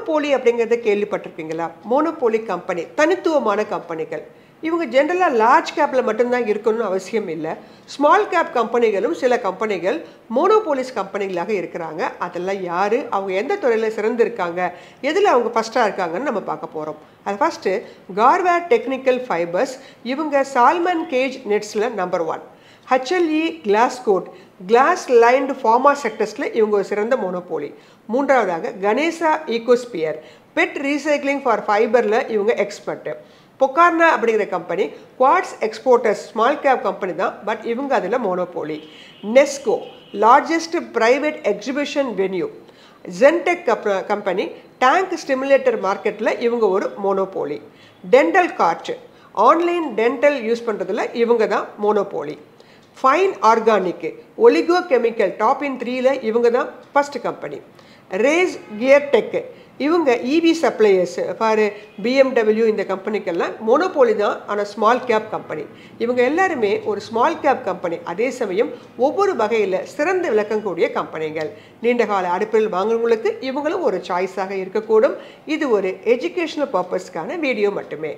Monopoly அப்படிங்கிறத கேள்விப்பட்டிருக்கீங்களா? Monopoly company தனித்துவமான கம்பெனிகள். இவங்க ஜென்ரலாக லார்ஜ் கேப்பில் மட்டும்தான் இருக்கணும்னு அவசியம் இல்லை. ஸ்மால் கேப் கம்பெனிகளும் சில கம்பெனிகள் மோனோபோலிஸ் கம்பெனிகளாக இருக்கிறாங்க. அதெல்லாம் யார், அவங்க எந்த துறையில் சிறந்திருக்காங்க, எதில் அவங்க ஃபஸ்ட்டாக இருக்காங்கன்னு நம்ம பார்க்க போகிறோம். அது ஃபஸ்ட்டு கார்வேர் டெக்னிக்கல் ஃபைபர்ஸ். இவங்க சால்மன் கேஜ் நெட்ஸில் number 1. HLE glass coat glass lined pharma செக்டர்ஸில் இவங்க ஒரு சிறந்த மோனோபோலி. மூன்றாவதாக Ganesha Ecosphere PET recycling for ஃபைபரில் இவங்க எக்ஸ்பர்ட்டு. பொக்கார்னா அப்படிங்கிற company quartz exporters small cap company தான், பட் இவங்க அதில் monopoly. Nesco largest private exhibition venue. ஜென்டெக் கம்பெனி டேங்க் ஸ்டிமுலேட்டர் மார்க்கெட்டில் இவங்க ஒரு monopoly. Dental Kart online dental use பண்ணுறதுல இவங்க தான் monopoly. Fine organic oligo chemical top இன் 3ல் இவங்க தான் first company. Race gear tech இவங்க இவி சப்ளையர்ஸ் ஃபார் BMW இந்த கம்பெனிக்கெல்லாம் மோனோபோலி தான், ஆனால் ஸ்மால் கேப் கம்பெனி. இவங்க எல்லாருமே ஒரு ஸ்மால் கேப் கம்பெனி, அதே சமயம் ஒவ்வொரு வகையில் சிறந்த விளக்கக்கூடிய கம்பெனிகள். நீண்டகால அடுப்பில் வாங்குறவங்களுக்கு இவங்களும் ஒரு சாய்ஸாக இருக்கக்கூடும். இது ஒரு எஜுகேஷனல் பர்பஸ்க்கான வீடியோ மட்டுமே.